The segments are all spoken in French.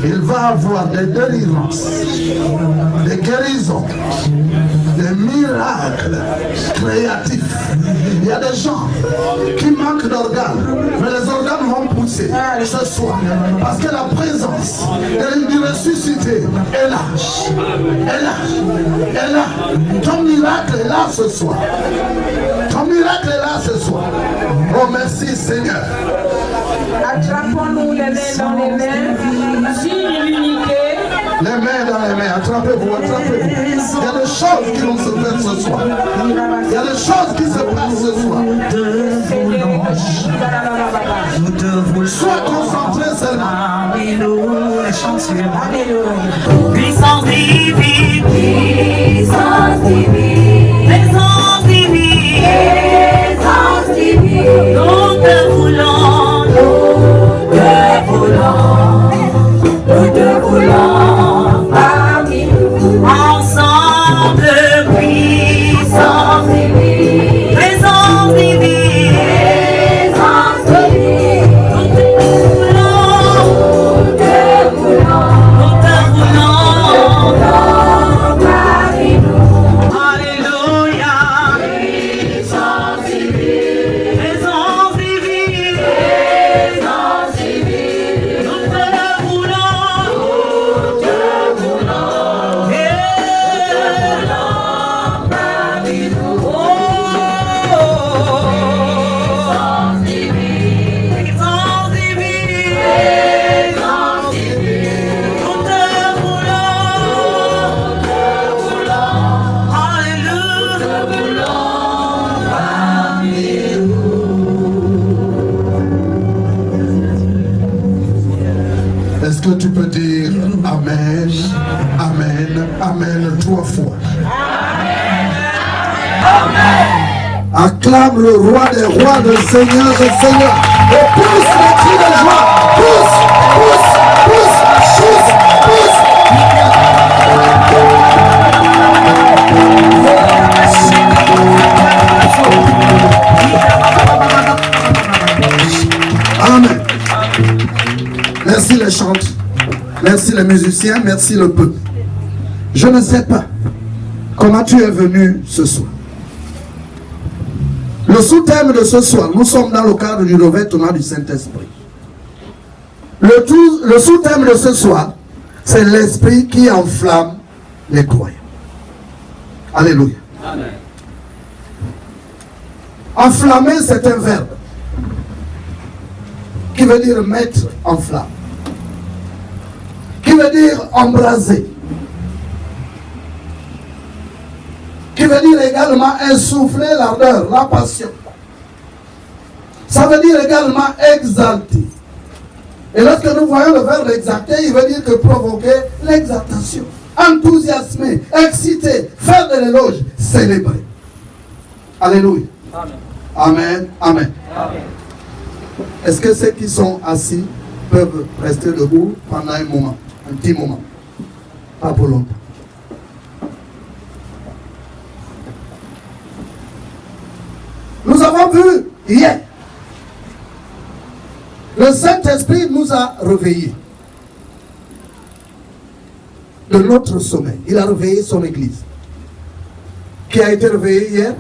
Il va avoir des délivrances, des guérisons, des miracles créatifs. Il y a des gens qui manquent d'organes, mais les organes vont pousser ce soir. Parce que la présence du ressuscité est là. Est là. Est là. Ton miracle est là ce soir. Ton miracle est là ce soir. Oh merci Seigneur. Attrapons-nous les mains dans les mains, signe l'unité. Les mains dans les mains, attrapez-vous, attrapez-vous. Il y a des choses qui vont se faire ce soir. Il y a des choses qui se passent ce soir. Sois concentré seulement. Puissance divine, puissance divine, présence divine, présence divine. Nous te voulons, nous te voulons parmi nous. Ensemble, puissance divine, présence divine, présence divine. Nous te voulons, nous te voulons, nous te voulons parmi nous. Alléluia. Présence divine, présence divine, présence divine. Nous te voulons, parmi nous. Présence divine, présence divine, présence divine. Nous te voulons, alléluia. Parmi nous. Est-ce que tu peux dire Amen, Amen, Amen 3 fois? Acclame le roi des rois, le Seigneur des seigneurs. Et pousse les cris de joie. Pousse, pousse, pousse, pousse, pousse. Amen. Merci les chantres. Merci les musiciens. Merci le peuple. Je ne sais pas comment tu es venu ce soir. Le sous-thème de ce soir, nous sommes dans le cadre du revêtement du Saint-Esprit. Le sous-thème de ce soir, c'est l'esprit qui enflamme les croyants. Alléluia. Amen. Enflammer, c'est un verbe qui veut dire mettre en flamme, qui veut dire embraser, qui veut dire également insuffler l'ardeur, la passion. Ça veut dire également exalter. Et lorsque nous voyons le verbe exalter, il veut dire que provoquer l'exaltation, enthousiasmer, exciter, faire de l'éloge, célébrer. Alléluia. Amen. Amen. Amen. Amen. Est-ce que ceux qui sont assis peuvent rester debout pendant un moment, un petit moment? Pas pour longtemps. Nous avons vu hier, le Saint-Esprit nous a réveillés de notre sommeil. Il a réveillé son Église. Qui a été réveillée hier?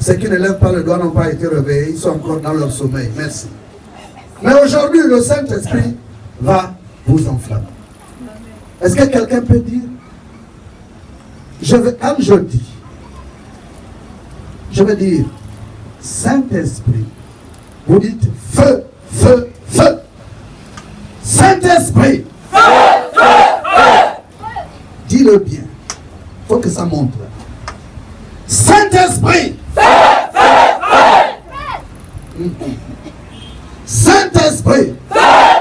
Ceux qui ne lèvent pas le doigt n'ont pas été réveillés, ils sont encore dans leur sommeil. Merci. Mais aujourd'hui, le Saint-Esprit va vous enflammer. Est-ce que quelqu'un peut dire? Quand je dis, je veux dire, Saint-Esprit, vous dites feu, feu, feu. Saint-Esprit, feu, feu, feu. Dis-le bien. Il faut que ça monte. Saint-Esprit, feu, feu, feu. Saint-Esprit, feu,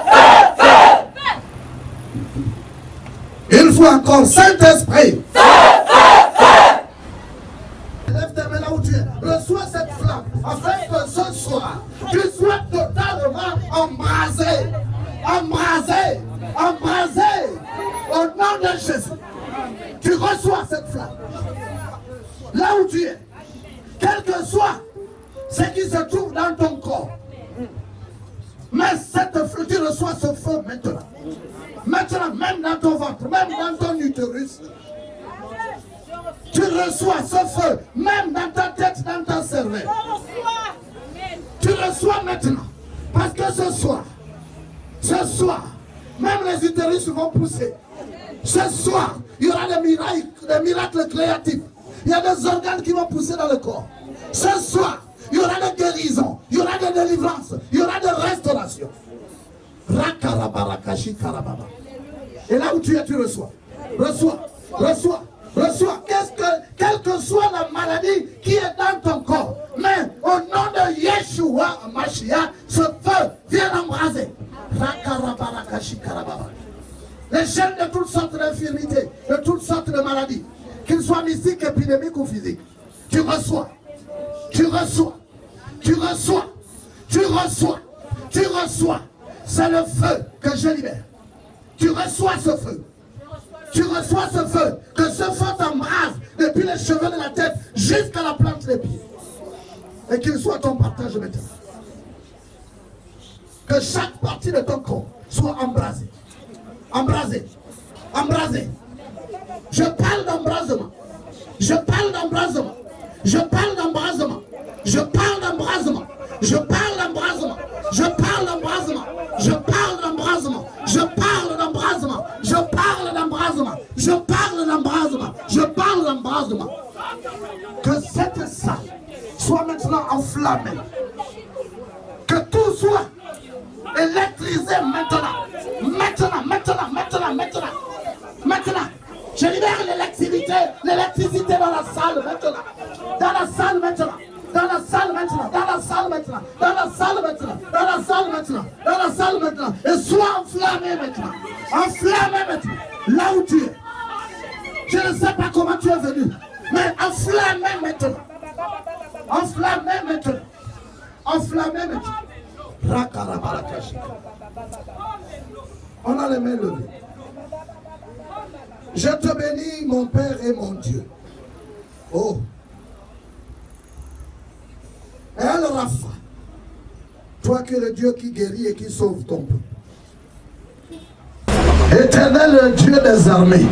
feu, feu. Une fois encore, Saint-Esprit, feu, feu, feu. Lève tes mains là où tu es. Reçois cette flamme afin que ce soir, tu sois totalement embrasé. Embrasé. Embrasé. Au nom de Jésus. Tu reçois cette flamme. Là où tu es. Quel que soit ce qui se trouve dans ton corps. Mais tu reçois ce feu maintenant. Maintenant, même dans ton ventre, même dans ton utérus. Tu reçois ce feu, même dans ta tête, dans ta cervelle. Tu reçois maintenant. Parce que ce soir, même les utérus vont pousser. Ce soir, il y aura des miracles créatifs. Il y a des organes qui vont pousser dans le corps. Ce soir, il y aura des guérisons, il y aura des délivrances, il y aura des restaurations. Et là où tu es, tu reçois. Reçois, reçois, reçois. Quelle que soit la maladie qui est dans ton corps, mais au nom de Yeshua Mashiach, ce feu vient embraser. Les chaînes de toutes sortes d'infirmités, de toutes sortes de maladies, qu'ils soient mystiques, épidémiques ou physiques, tu reçois, tu reçois, tu reçois, tu reçois, tu reçois. C'est le feu que je libère. Tu reçois ce feu. Tu reçois ce feu. Que ce feu t'embrase depuis les cheveux de la tête jusqu'à la plante des pieds. Et qu'il soit ton partage maintenant. Que chaque partie de ton corps soit embrasée. Embrasée. Embrasée. Je parle d'embrasement. Je parle d'embrasement. Je parle d'embrasement. Je parle d'embrasement. Je parle d'embrasement. Je parle d'embrasement. Je parle d'embrasement. Je parle d'embrasement. Je parle d'embrasement. Je parle d'embrasement. Je parle d'embrasement. Que cette salle soit maintenant enflammée. Que tout soit électrisé maintenant. Maintenant, maintenant, maintenant, maintenant. Maintenant. Je libère l'électricité dans la salle maintenant. Dans la salle maintenant. Dans la salle maintenant, dans la salle maintenant, dans la salle maintenant, dans la salle maintenant, dans la salle maintenant. Et sois enflammé maintenant. Enflammé maintenant. Là où tu es. Je ne sais pas comment tu es venu. Mais enflammé maintenant. Enflammé maintenant. Enflammé maintenant. On a les mains levées. Je te bénis, mon Père et mon Dieu. Oh. El Rapha, toi qui es le Dieu qui guérit et qui sauve ton peuple. Éternel Dieu des armées,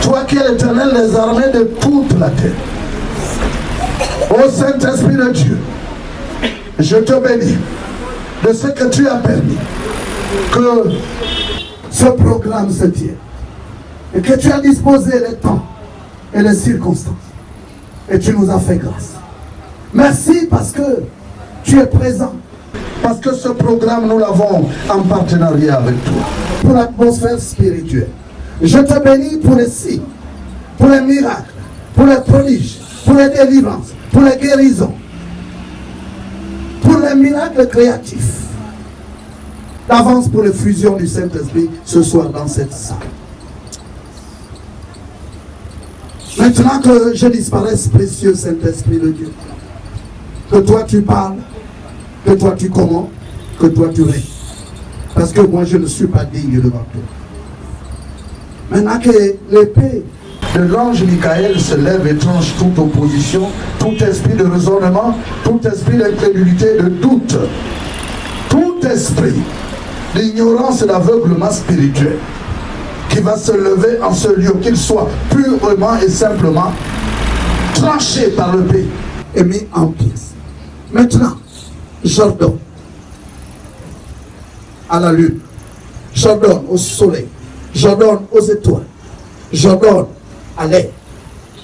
toi qui es l'éternel des armées de toute la terre. Ô Saint-Esprit de Dieu, je te bénis de ce que tu as permis que ce programme se tienne et que tu as disposé les temps et les circonstances et tu nous as fait grâce. Merci parce que tu es présent. Parce que ce programme, nous l'avons en partenariat avec toi. Pour l'atmosphère spirituelle. Je te bénis pour les signes, pour les miracles, pour les prodiges, pour les délivrances, pour les guérisons, pour les miracles créatifs. D'avance pour les fusions du Saint-Esprit ce soir dans cette salle. Maintenant que je disparaisse, précieux Saint-Esprit de Dieu, que toi tu parles, que toi tu commandes, que toi tu règnes. Parce que moi je ne suis pas digne devant toi. Maintenant que l'épée de l'ange Michael se lève et tranche toute opposition, tout esprit de raisonnement, tout esprit d'incrédulité, de doute, tout esprit d'ignorance et d'aveuglement spirituel qui va se lever en ce lieu, qu'il soit purement et simplement tranché par l'épée et mis en pièces. Maintenant, j'ordonne à la lune, j'ordonne au soleil, j'ordonne aux étoiles, j'ordonne à l'air,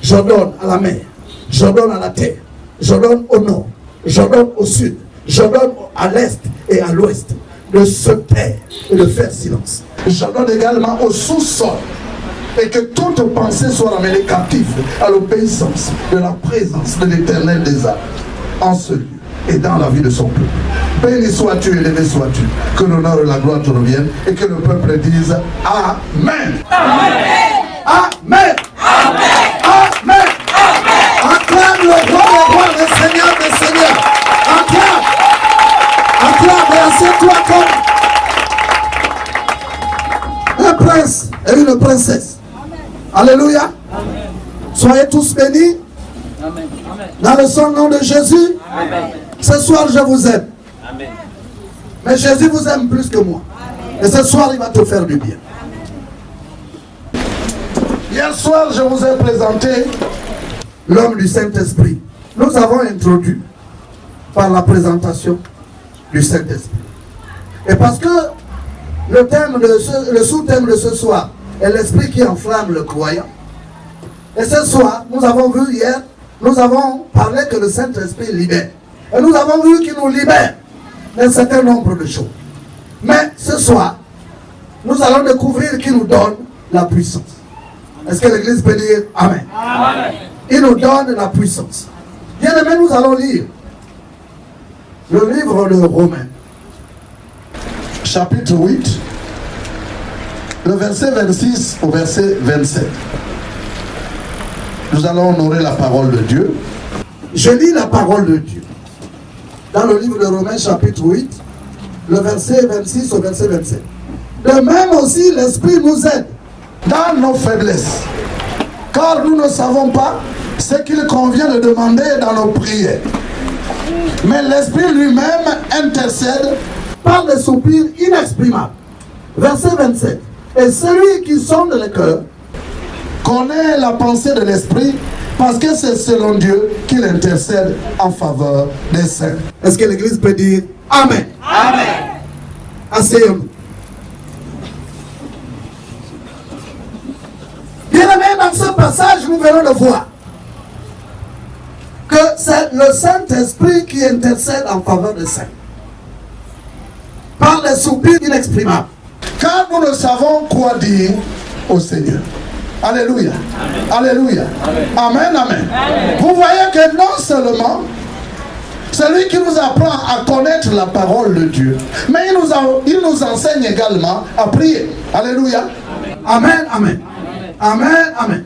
j'ordonne à la mer, j'ordonne à la terre, j'ordonne au nord, j'ordonne au sud, j'ordonne à l'est et à l'ouest de se taire et de faire silence. J'ordonne également au sous-sol et que toute pensée soit ramenée captive à l'obéissance de la présence de l'Éternel des armes en ce lieu et dans la vie de son peuple. Béni sois-tu, élevé sois-tu, que l'honneur et la gloire te reviennent et que le peuple dise Amen. Amen. Amen. Amen. Acclame le roi, le Seigneur des Seigneurs. Acclame. Acclame et assieds-toi comme un prince et une princesse. Alléluia. Amen. Soyez tous bénis. Amen. Dans le saint nom de Jésus. Amen. Ce soir, je vous aime. Amen. Mais Jésus vous aime plus que moi. Amen. Et ce soir, il va te faire du bien. Amen. Hier soir, je vous ai présenté l'homme du Saint-Esprit. Nous avons introduit par la présentation du Saint-Esprit. Et parce que le sous-thème de ce soir est l'esprit qui enflamme le croyant. Et ce soir, nous avons vu hier, nous avons parlé que le Saint-Esprit libère. Et nous avons vu qu'il nous libère d'un certain nombre de choses. Mais ce soir, nous allons découvrir qu'il nous donne la puissance. Est-ce que l'Église peut dire Amen? Amen. Il nous donne la puissance. Bien aimé, nous allons lire le livre de Romains, chapitre 8, le verset 26 au verset 27. Nous allons honorer la parole de Dieu. Je lis la parole de Dieu dans le livre de Romains chapitre 8, le verset 26 au verset 27. De même aussi l'Esprit nous aide dans nos faiblesses, car nous ne savons pas ce qu'il convient de demander dans nos prières. Mais l'Esprit lui-même intercède par des soupirs inexprimables. Verset 27. Et celui qui sonde le cœur connaît la pensée de l'Esprit, parce que c'est selon Dieu qu'il intercède en faveur des saints. Est-ce que l'Église peut dire Amen? Amen. Asseyons-nous. Bien aimé, dans ce passage, nous venons de voir que c'est le Saint-Esprit qui intercède en faveur des saints par des soupirs inexprimables. Car nous ne savons quoi dire au Seigneur. Alléluia. Amen. Alléluia. Amen. Amen. Amen. Vous voyez que non seulement celui qui nous apprend à connaître la parole de Dieu, mais il nous enseigne également à prier. Alléluia. Amen. Amen. Amen. Amen. Amen.